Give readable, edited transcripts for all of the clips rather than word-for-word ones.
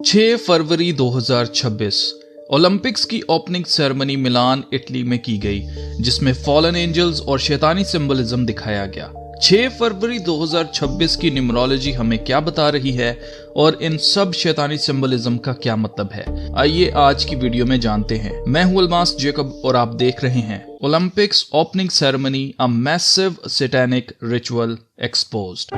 6 फरवरी 2026 Olympics की opening ceremony Milan Italy में की गई, जिसमें फॉलन एंजल्स और शैतानी सिंबलिज्म दिखाया गया। 6 फरवरी 2026 की न्यूमरोलॉजी हमें क्या बता रही है और इन सब शैतानी सिंबलिज्म का क्या मतलब है, आइए आज की वीडियो में जानते हैं। मैं हूं अल्मास जेकब और आप देख रहे हैं Olympics opening ceremony, a massive satanic ritual exposed.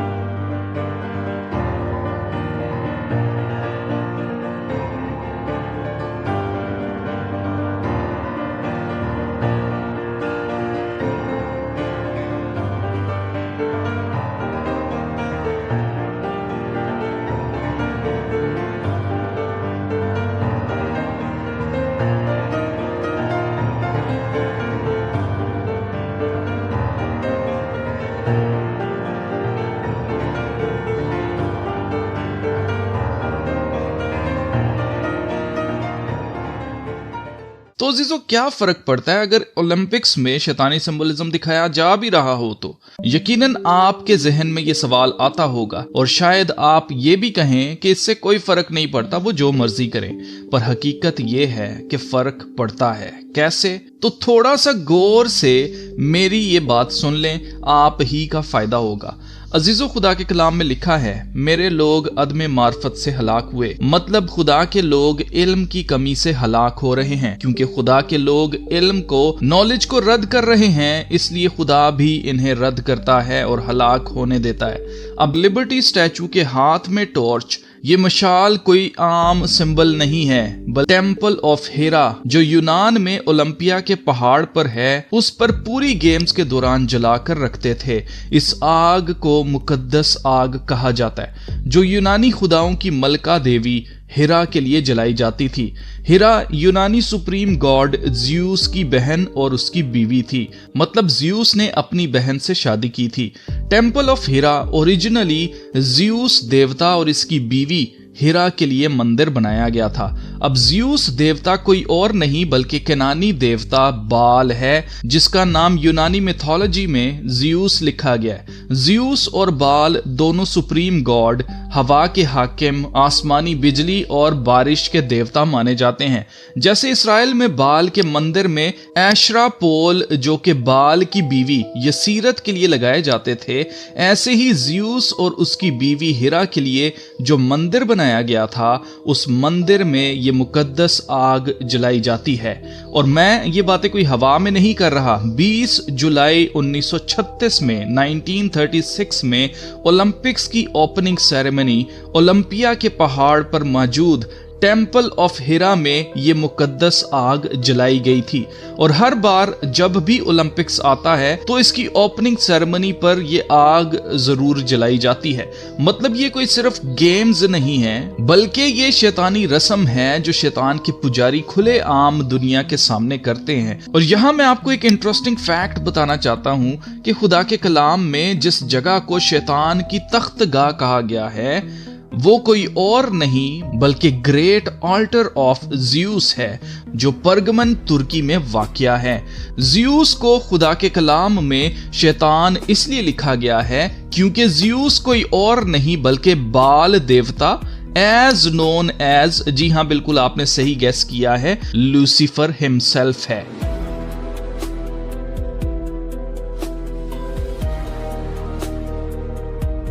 तो अजीजों, क्या फर्क पड़ता है अगर ओलंपिक्स में शैतानी सिंबलिज्म दिखाया जा भी रहा हो तो? यकीनन आपके जहन में ये सवाल आता होगा और शायद आप ये भी कहें कि इससे कोई फर्क नहीं पड़ता, वो जो मर्जी करें। पर हकीकत ये है कि फर्क पड़ता है। कैसे? तो थोड़ा सा गौर से मेरी ये बात सुन लें, आप ही का फायदा होगा। अजीजों, खुदा के कलाम में लिखा है, मेरे लोग अदम मार्फत से हलाक हुए। मतलब खुदा के लोग इल्म की कमी से हलाक हो रहे हैं, क्योंकि खुदा के लोग इल्म को, नॉलेज को रद्द कर रहे हैं, इसलिए खुदा भी इन्हें रद्द करता है और हलाक होने देता है। अब लिबर्टी स्टैचू के हाथ में टॉर्च, ये मशाल कोई आम सिंबल नहीं है, बल्कि टेम्पल ऑफ हेरा जो यूनान में ओलंपिया के पहाड़ पर है, उस पर पूरी गेम्स के दौरान जलाकर रखते थे। इस आग को मुकद्दस आग कहा जाता है, जो यूनानी खुदाओं की मलका देवी हिरा के लिए जलाई जाती थी। हिरा यूनानी सुप्रीम गॉड ज़्यूस की बहन और उसकी बीवी थी। मतलब ज़्यूस ने अपनी बहन से शादी की थी। Temple of Hira originally Zeus देवता और इसकी बीवी हिरा के लिए मंदिर बनाया गया था। अब ज़्यूस देवता कोई और नहीं बल्कि केनानी देवता बाल है, जिसका नाम यूनानी मिथोलॉजी में ज़्यूस लिखा गया है। ज़्यूस और बाल दोनों सुप्रीम गॉड, हवा के हाकिम, आसमानी बिजली और बारिश के देवता माने जाते हैं। जैसे इसराइल में बाल के मंदिर में एशरा पोल, जो कि बाल की बीवी यसीरत के लिए लगाए जाते थे, ऐसे ही ज़्यूस और उसकी बीवी हिरा के लिए जो मंदिर बनाया गया था, उस मंदिर में ये मुकद्दस आग जलाई जाती है। और मैं ये बातें कोई हवा में नहीं कर रहा। 20 जुलाई 1936 में 1936 में ओलंपिक्स की ओपनिंग सेरेमनी ओलंपिया के पहाड़ पर मौजूद टेम्पल ऑफ हिरा में ये मुकद्दस आग जलाई गई थी। और हर बार जब भी ओलंपिक्स आता है तो इसकी ओपनिंग सेरेमनी पर ये आग जरूर जलाई जाती है। मतलब ये कोई सिर्फ गेम्स नहीं है, बल्कि ये शैतानी रस्म है जो शैतान के पुजारी खुले आम दुनिया के सामने करते हैं। और यहाँ मैं आपको एक इंटरेस्टिंग फैक्ट बताना चाहता हूँ कि खुदा के कलाम में जिस जगह को शैतान की तख्तगाह कहा गया है, वो कोई और नहीं बल्कि ग्रेट ऑल्टर ऑफ ज़्यूस है, जो परगमन तुर्की में वाक़या है। ज़्यूस को खुदा के कलाम में शैतान इसलिए लिखा गया है क्योंकि ज़्यूस कोई और नहीं बल्कि बाल देवता, एज नोन एज, जी हाँ बिल्कुल आपने सही गेस किया है, लूसीफर हिमसेल्फ है।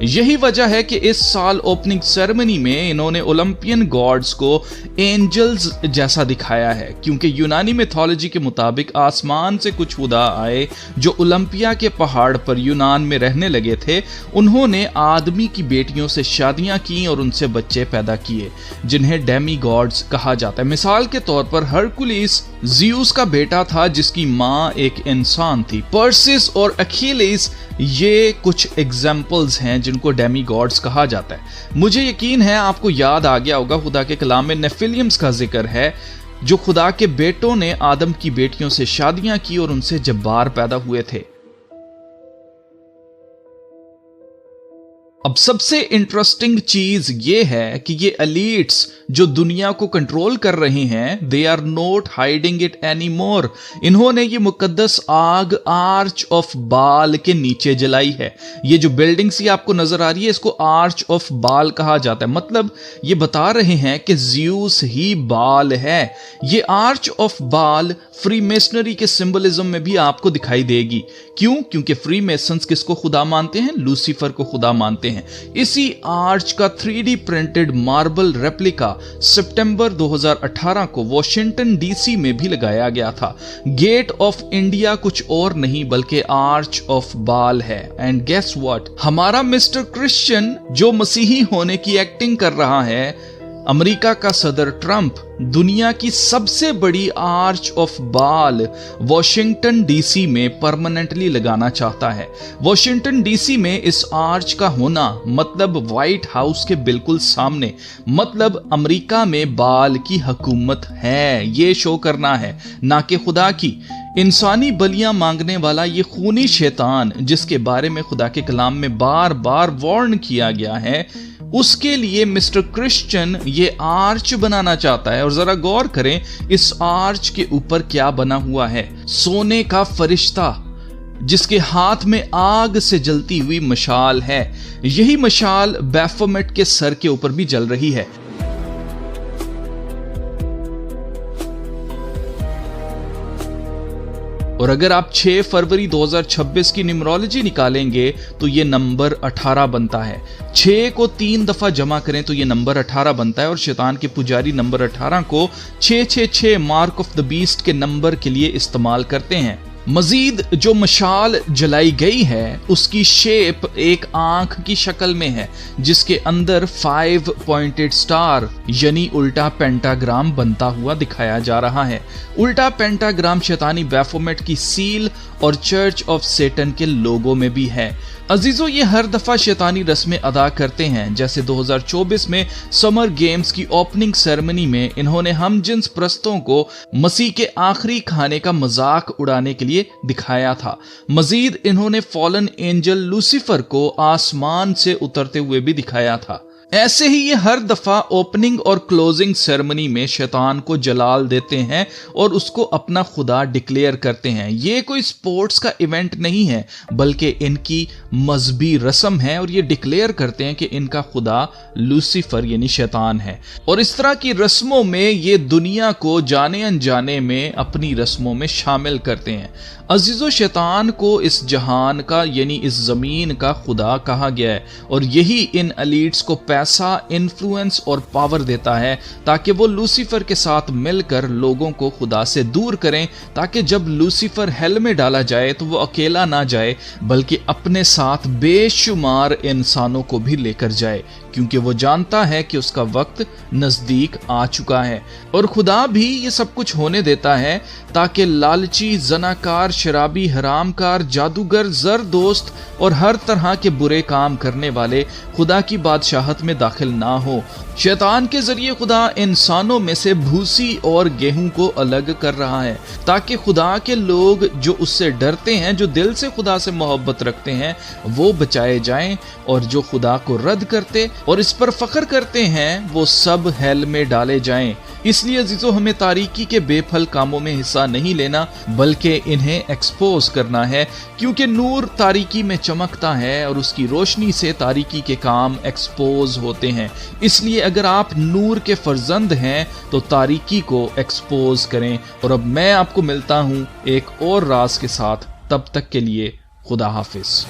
यही वजह है कि इस साल ओपनिंग सेरेमनी में इन्होंने ओलंपियन गॉड्स को एंजल्स जैसा दिखाया है, क्योंकि यूनानी मिथोलॉजी के मुताबिक आसमान से कुछ खुदा आए जो ओलंपिया के पहाड़ पर यूनान में रहने लगे थे। उन्होंने आदमी की बेटियों से शादियां की और उनसे बच्चे पैदा किए, जिन्हें डेमी गॉड्स कहा जाता है। मिसाल के तौर पर हरकुलिस ज़्यूस का बेटा था, जिसकी माँ एक इंसान थी। पर्सिस और अखिलेस ये कुछ एग्जाम्पल्स हैं जिनको डेमी गॉड्स कहा जाता है। मुझे यकीन है आपको याद आ गया होगा, खुदा के कलाम में नेफिलियम्स का जिक्र है, जो खुदा के बेटों ने आदम की बेटियों से शादियां की और उनसे जब्बार पैदा हुए थे। अब सबसे इंटरेस्टिंग चीज ये है कि ये एलीट्स जो दुनिया को कंट्रोल कर रहे हैं, they are not hiding it any more. इन्होंने ये मुकद्दस आग आर्च ऑफ बाल के नीचे जलाई है। ये जो बिल्डिंग सी आपको नजर आ रही है, इसको आर्च ऑफ बाल कहा जाता है। मतलब ये बता रहे हैं कि ज़्यूस ही बाल है। ये आर्च ऑफ बाल फ्रीमेसनरी के सिंबलिज्म में भी आपको दिखाई देगी। क्यों? क्योंकि फ्रीमेसन्स किसको खुदा मानते हैं? लूसीफर को खुदा मानते हैं। इसी आर्च का 3D प्रिंटेड मार्बल रेप्लिका सितंबर 2018 को वॉशिंगटन डीसी में भी लगाया गया था। गेट ऑफ इंडिया कुछ और नहीं बल्कि आर्च ऑफ बाल है। एंड गेस व्हाट, हमारा मिस्टर क्रिश्चियन जो मसीही होने की एक्टिंग कर रहा है, अमेरिका का सदर ट्रंप दुनिया की सबसे बड़ी आर्च ऑफ बाल वॉशिंगटन डीसी में परमानेंटली लगाना चाहता है। वॉशिंगटन डीसी में इस आर्च का होना मतलब व्हाइट हाउस के बिल्कुल सामने, मतलब अमेरिका में बाल की हुकूमत है। ये शो करना है, ना कि खुदा की। इंसानी बलियां मांगने वाला ये खूनी शैतान जिसके बारे में खुदा के कलाम में बार बार वार्न किया गया है, उसके लिए मिस्टर क्रिश्चियन ये आर्च बनाना चाहता है। और जरा गौर करें इस आर्च के ऊपर क्या बना हुआ है। सोने का फरिश्ता जिसके हाथ में आग से जलती हुई मशाल है। यही मशाल बैफोमेट के सर के ऊपर भी जल रही है। और अगर आप 6 फरवरी 2026 की न्यूमरोलॉजी निकालेंगे तो ये नंबर 18 बनता है। 6 को 3 दफा जमा करें तो ये नंबर 18 बनता है। और शैतान के पुजारी नंबर 18 को 666 मार्क ऑफ द बीस्ट के नंबर के लिए इस्तेमाल करते हैं। मजीद जो मशाल जलाई गई है उसकी शेप एक आंख की शक्ल में है, जिसके अंदर 5 पॉइंटेड स्टार यानी उल्टा पेंटाग्राम बनता हुआ दिखाया जा रहा है। उल्टा पेंटाग्राम शैतानी बैफोमेट की सील और चर्च ऑफ सेटन के लोगों में भी है। अजीजों, ये हर दफा शैतानी रस्में अदा करते हैं। जैसे 2024 में समर गेम्स की ओपनिंग सेरेमनी में इन्होंने हम जिन्स प्रस्तों को मसीह के आखिरी खाने का मजाक उड़ाने के लिए दिखाया था। मजीद इन्होंने फॉलन एंजल लूसीफर को आसमान से उतरते हुए भी दिखाया था। ऐसे ही ये हर दफा ओपनिंग और क्लोजिंग सेरेमनी में शैतान को जलाल देते हैं और उसको अपना खुदा डिक्लेयर करते हैं। ये कोई स्पोर्ट्स का इवेंट नहीं है बल्कि इनकी मजहबी रस्म है और ये डिक्लेयर करते हैं कि इनका खुदा लूसीफर यानी शैतान है। और इस तरह की रस्मों में ये दुनिया को जाने अनजाने में अपनी रस्मों में शामिल करते हैं। अजीजो, शैतान को इस जहान का यानी इस जमीन का खुदा कहा गया है और यही इन एलीट्स को पैसा, इन्फ्लुएंस और पावर देता है ताकि वो लूसीफर के साथ मिलकर लोगों को खुदा से दूर करें, ताकि जब लूसीफर हेल में डाला जाए तो वो अकेला ना जाए बल्कि अपने साथ बेशुमार इंसानों को भी लेकर जाए, क्योंकि वो जानता है कि उसका वक्त नजदीक आ चुका है। और खुदा भी ये सब कुछ होने देता है ताकि लालची, जनाकार, शराबी, हरामकार, जादूगर, जर दोस्त और हर तरह के बुरे काम करने वाले खुदा की बादशाहत में दाखिल ना हो। शैतान के जरिए खुदा इंसानों में से भूसी और गेहूं को अलग कर रहा है ताकि खुदा के लोग जो उससे डरते हैं, जो दिल से खुदा से मोहब्बत रखते हैं, वो बचाए जाएं और जो खुदा को रद्द करते और इस पर फख्र करते हैं वो सब हेल में डाले जाएं। इसलिए अजीजों, हमें तारीकी के बेफल कामों में हिस्सा नहीं लेना बल्कि इन्हें एक्सपोज करना है, क्योंकि नूर तारीकी में चमकता है और उसकी रोशनी से तारीकी के काम एक्सपोज होते हैं। इसलिए अगर आप नूर के फर्जंद हैं तो तारीकी को एक्सपोज करें। और अब मैं आपको मिलता हूं एक और राज के साथ, तब तक के लिए खुदा हाफिज।